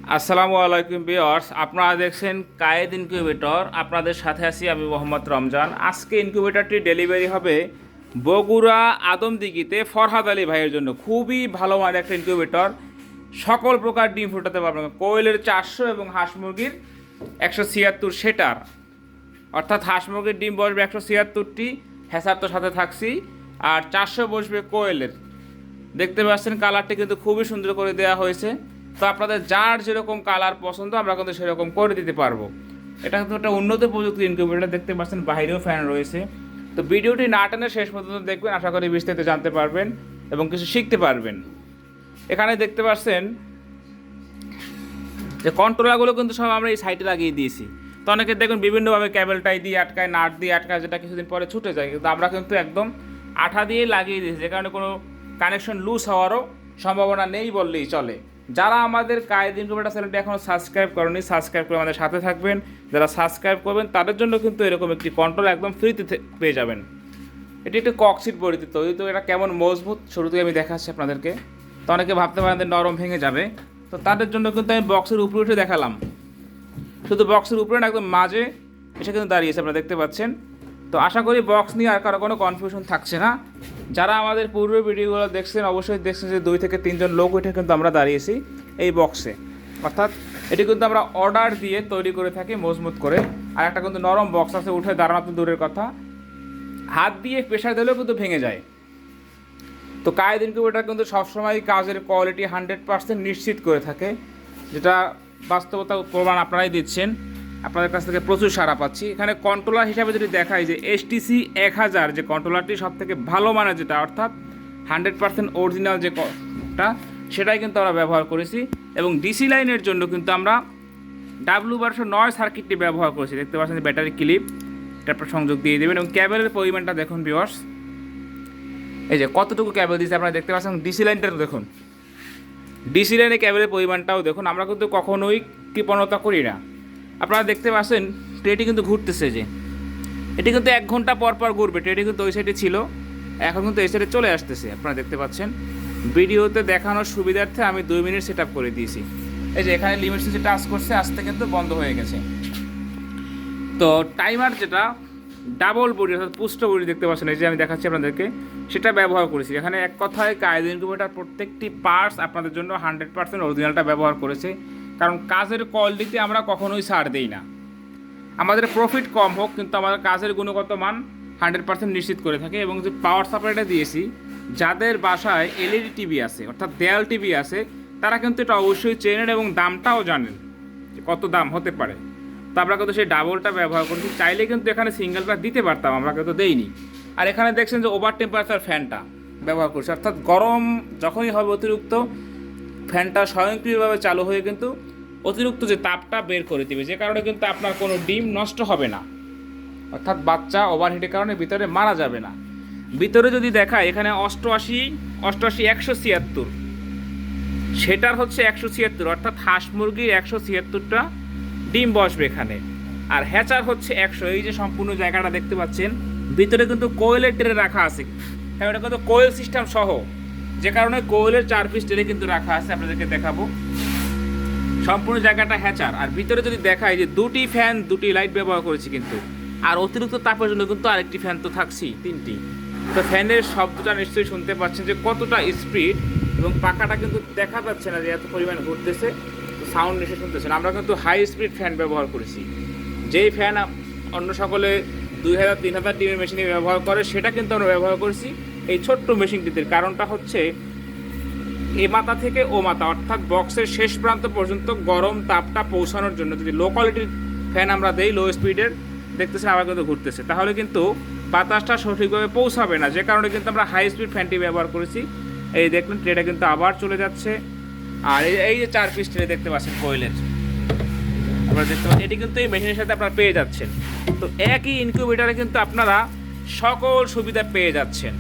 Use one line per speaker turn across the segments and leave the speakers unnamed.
আসসালামু আলাইকুম ভিউয়ার্স, আপনারা দেখছেন কায়েদ ইনকিউবেটর। আপনাদের সাথে আছি আমি মোহাম্মদ রমজান। আজকে ইনকিউবেটরটি ডেলিভারি হবে বগুড়া আদমদিঘিতে ফরহাদ আলী ভাইয়ের জন্য। খুবই ভালো মানের একটা ইনকিউবেটর, সকল প্রকার ডিম ফোটাতে পারবেন। কোয়েলের 400 এবং হাঁস মুরগির 176 সেটার, অর্থাৎ হাঁস মুরগির ডিম বসবে 176টি, হ্যাসার তো সাথে থাকছি, আর 400 বসবে কোয়েলের। দেখতে পাচ্ছেন কালারটি কিন্তু খুবই সুন্দর করে দেওয়া হয়েছে। তো আপনাদের যার যেরকম কালার পছন্দ আমরা কিন্তু সেরকম করে দিতে পারবো। এটা কিন্তু একটা উন্নত প্রযুক্তির ইনকিউবেটর। দেখতে পাচ্ছেন বাইরেও ফ্যান রয়েছে। তো ভিডিওটি না টেনে শেষ পর্যন্ত দেখবেন, আশা করি বিস্তারিত জানতে পারবেন এবং কিছু শিখতে পারবেন। এখানে দেখতে পাচ্ছেন যে কন্ট্রোলারগুলো কিন্তু সব আমরা এই সাইডে লাগিয়ে দিয়েছি। তো অনেকে দেখুন বিভিন্নভাবে ক্যাবেলটাই দিয়ে আটকায়, নাট দিয়ে আটকায়, যেটা কিছুদিন পরে ছুটে যায়, কিন্তু আমরা কিন্তু একদম আঠা দিয়ে লাগিয়ে দিয়েছি, যে কারণে কোনো কানেকশন লুজ হওয়ারও সম্ভাবনা নেই বললেই চলে। যারা আমাদের কায়েদ ইনকিউবেটর চ্যানেলটি এখনও সাবস্ক্রাইব করেনি, সাবস্ক্রাইব করে আমাদের সাথে থাকবেন। যারা সাবস্ক্রাইব করবেন তাদের জন্য কিন্তু এরকম একটি কন্ট্রোল একদম ফ্রিতে পেয়ে যাবেন। এটি একটি ককশিট বডিতে তৈরি। তো এটা কেমন মজবুত শুরু থেকে আমি দেখাচ্ছি আপনাদেরকে। তো অনেকে ভাবতে পারেন যে নরম ভেঙে যাবে, তো তাদের জন্য কিন্তু আমি বক্সের উপরে উঠে দেখালাম। শুধু বক্সের উপরে না, একদম মাঝে এসে কিন্তু দাঁড়িয়েছে, আপনারা দেখতে পাচ্ছেন। তো আশা করি বক্স নিয়ে আর কারো কোনো কনফিউশন থাকছে না। যারা আমাদের পূর্বের ভিডিওগুলো দেখছেন অবশ্যই দেখছেন যে 2 থেকে 3 জন লোক উঠে কিন্তু আমরা দাঁড়িয়েছি এই বক্সে। অর্থাৎ এটি কিন্তু আমরা অর্ডার দিয়ে তৈরি করে থাকি মজবুত করে। আর একটা কিন্তু নরম বক্স আছে, উঠে দাঁড়ানো তো দূরের কথা, হাত দিয়ে প্রেশার দিলেও কিন্তু ভেঙে যায়। তো কায়েদ ইনকিউবেটর কিন্তু সবসময় কাজের কোয়ালিটি 100% নিশ্চিত করে থাকে, যেটা বাস্তবতা প্রমাণ আপনারাই দিচ্ছেন। আপনাদের কাছ থেকে প্রচুর সাড়া পাচ্ছি। এখানে কন্ট্রোলার হিসাবে যদি দেখাই যে এসটিসি 1000 যে কন্ট্রোলারটি সবথেকে ভালো মানের, যেটা অর্থাৎ 100% অরিজিনাল যেটা, সেটাই কিন্তু আমরা ব্যবহার করেছি। এবং ডিসি লাইনের জন্য কিন্তু আমরা W1209 সার্কিটটি ব্যবহার করেছি। দেখতে পাচ্ছেন যে ব্যাটারি ক্লিপ, এটা আপনার সংযোগ দিয়ে দেবেন। এবং ক্যাবেলের পরিমাণটা দেখুন ভিউয়ার্স, এই যে কতটুকু ক্যাবেল দিয়েছে আপনারা দেখতে পাচ্ছেন। ডিসি লাইনটা দেখুন, ডিসি লাইনে ক্যাবেলের পরিমাণটাও দেখুন। আমরা কিন্তু কখনোই কৃপণতা করি না। আপনারা দেখতে পাচ্ছেন ট্রেটি কিন্তু ঘুরতেছে, যে এটি কিন্তু 1 ঘন্টা পর পর ঘুরবে। ট্রেটি কিন্তু ওই সাইডে ছিল, এখন কিন্তু এই সাইডে চলে আসতেছে। আপনারা দেখতে পাচ্ছেন ভিডিওতে দেখানোর সুবিধার্থে আমি 2 মিনিট সেট আপ করে দিয়েছি। এই যে এখানে লিমিট সুইচে টাচ করছে, আসতে কিন্তু বন্ধ হয়ে গেছে। তো টাইমার যেটা ডাবল বডি অর্থাৎ পুষ্ট বডি দেখতে পাচ্ছেন, এই যে আমি দেখাচ্ছি আপনাদেরকে, সেটা ব্যবহার করেছি। এখানে এক কথায় কায়েদ ইনকিউবেটর প্রত্যেকটি পার্টস আপনাদের জন্য 100% অরিজিনালটা ব্যবহার করেছে। কারণ কাজের কোয়ালিটিতে আমরা কখনোই ছাড় দিই না। আমাদের প্রফিট কম হোক, কিন্তু আমাদের কাজের গুণগত মান 100% নিশ্চিত করে থাকে। এবং যে পাওয়ার সাপ্লাইটা দিয়েছি, যাদের বাসায় এলইডি টিভি আছে অর্থাৎ দেয়াল টিভি আছে, তারা কিন্তু এটা অবশ্যই চেনেন এবং দামটাও জানেন যে কত দাম হতে পারে। তো আমরা কিন্তু সেই ডাবলটা ব্যবহার করছি। চাইলে কিন্তু এখানে সিঙ্গেলটা দিতে পারতাম, আমরা কিন্তু দেইনি। আর এখানে দেখছেন যে ওভার টেম্পারেচার ফ্যানটা ব্যবহার করছি, অর্থাৎ গরম যখনই হবে অতিরিক্ত, ফ্যানটা স্বয়ংক্রিয়ভাবে চালু হয়ে কিন্তু অতিরিক্ত যে তাপটা বের করে দেবে, যে কারণে কিন্তু আপনার কোনো ডিম নষ্ট হবে না, অর্থাৎ বাচ্চা ওভারহিটের কারণে ভিতরে মারা যাবে না। ভিতরে যদি দেখায় এখানে 88 176, সেটার হচ্ছে 176, অর্থাৎ হাঁস মুরগির 176টা ডিম বসবে এখানে। আর হ্যাচার হচ্ছে 100। এই যে সম্পূর্ণ জায়গাটা দেখতে পাচ্ছেন, ভিতরে কিন্তু কোয়েলের ট্রে রাখা আছে। হ্যাঁ, ওটা কিন্তু কোয়েল সিস্টেম সহ, যে কারণে কোয়েলের 4 পিস ট্রে কিন্তু রাখা আছে, আপনাদেরকে দেখাবো। সম্পূর্ণ জায়গাটা হ্যাচার। আর ভিতরে যদি দেখায় যে 2টি ফ্যান 2টি লাইট ব্যবহার করেছি কিন্তু, আর অতিরিক্ত তাপের জন্য কিন্তু আরেকটি ফ্যান তো থাকছেই, 3টি। তো ফ্যানের শব্দটা নিশ্চয়ই শুনতে পাচ্ছেন যে কতটা স্পিড, এবং পাখাটা কিন্তু দেখা যাচ্ছে না যে এত পরিমাণ ঘুরতেছে, তো সাউন্ড নিশ্চয়ই শুনতেছেন। আমরা কিন্তু হাই স্পিড ফ্যান ব্যবহার করেছি। যেই ফ্যান অন্য সকলে 2000 3000 ডিমের মেশিনে ব্যবহার করে, সেটা কিন্তু আমরা ব্যবহার করেছি এই ছোট্ট মেশিনটিতে। কারণটা হচ্ছে এ মাথা থেকে ও মাথা, অর্থাৎ বক্সের শেষ প্রান্ত পর্যন্ত গরম তাপটা পৌঁছানোর জন্য। যদি লো কোয়ালিটির ফ্যান আমরা দেই, লো স্পিডের, দেখতেছেন আবার কিন্তু ঘুরতেছে, তাহলে কিন্তু বাতাসটা সঠিকভাবে পৌঁছাবে না। যে কারণে কিন্তু আমরা হাই স্পিড ফ্যানটি ব্যবহার করেছি। এই দেখলেন ট্রেটা কিন্তু আবার চলে যাচ্ছে। আর এই যে 4 পিস ট্রে দেখতে পাচ্ছেন কোয়েলের, আপনারা দেখতে পাচ্ছেন, এটি কিন্তু এই মেশিনের সাথে আপনারা পেয়ে যাচ্ছেন। তো একই ইনকিউবেটরে কিন্তু আপনারা সকল সুবিধা পেয়ে যাচ্ছেন।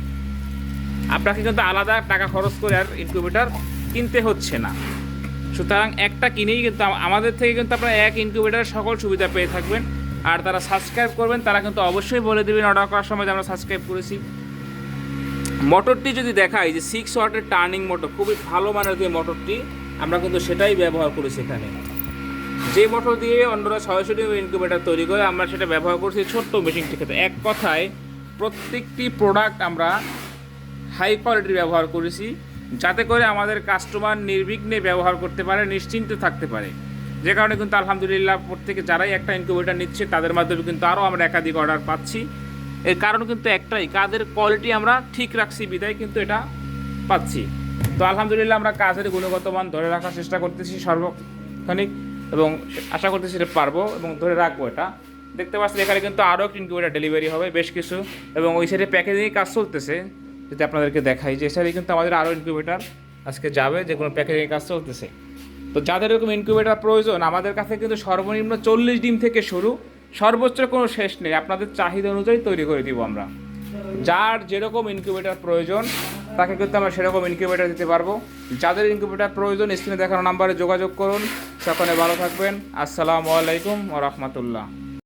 আপনাকে কিন্তু আলাদা টাকা খরচ করে আর ইনকিউবেটর কিনতে হচ্ছে না। সুতরাং একটা কিনেই কিন্তু আমাদের থেকে কিন্তু আপনারা এক ইনকিউবেটরের সকল সুবিধা পেয়ে থাকবেন। আর তারা সাবস্ক্রাইব করবেন, তারা কিন্তু অবশ্যই বলে দেবেন অর্ডার করার সময় যে আমরা সাবস্ক্রাইব করেছি। মোটরটি যদি দেখাই যে 6 ওয়াটের টার্নিং মোটর, খুবই ভালো মানের যে মোটরটি, আমরা কিন্তু সেটাই ব্যবহার করেছি এখানে। যে মোটর দিয়ে অন্যরা 600 ডিম ইনকিউবেটর তৈরি করে আমরা সেটা ব্যবহার করছি ছোট্ট মেশিনটি ক্ষেত্রে। এক কথায় প্রত্যেকটি প্রোডাক্ট আমরা হাই কোয়ালিটির ব্যবহার করেছি, যাতে করে আমাদের কাস্টমার নির্বিঘ্নে ব্যবহার করতে পারে, নিশ্চিন্তে থাকতে পারে। যে কারণে কিন্তু আলহামদুলিল্লাহ প্রত্যেকে যারাই একটা ইনকিউবেটর নিচ্ছে তাদের মাধ্যমে কিন্তু আরও আমরা একাধিক অর্ডার পাচ্ছি। এর কারণ কিন্তু একটাই, কাজের কোয়ালিটি আমরা ঠিক রাখছি বিদায় কিন্তু এটা পাচ্ছি। তো আলহামদুলিল্লাহ আমরা কাজের গুণগত মান ধরে রাখার চেষ্টা করতেছি সর্বক্ষণিক, এবং আশা করতেছি এটা পারবো এবং ধরে রাখবো। এটা দেখতে পাচ্ছি এখানে কিন্তু আরও একটা ইনকিউবেটর ডেলিভারি হবে বেশ কিছু, এবং ওই সাইডে প্যাকেজিংয়ের কাজ চলতেছে। যদি আপনাদেরকে দেখাই যে সাইডে কিন্তু আমাদের আরও ইনকিউবেটর আজকে যাবে, যে কোনো প্যাকেজিংয়ের কাজ চলতেছে। তো যাদের এরকম ইনকিউবেটর প্রয়োজন আমাদের কাছে কিন্তু সর্বনিম্ন 40 ডিম থেকে শুরু, সর্বোচ্চ কোনো শেষ নেই, আপনাদের চাহিদা অনুযায়ী তৈরি করে দিব আমরা। যার যেরকম ইনকিউবেটর প্রয়োজন তাকে কিন্তু আমরা সেরকম ইনকিউবেটর দিতে পারবো। যাদের ইনকিউবেটর প্রয়োজন স্ক্রিনে দেখানো নাম্বারে যোগাযোগ করুন। সকলে ভালো থাকবেন। আসসালামু আলাইকুম ওয়া রাহমাতুল্লাহ।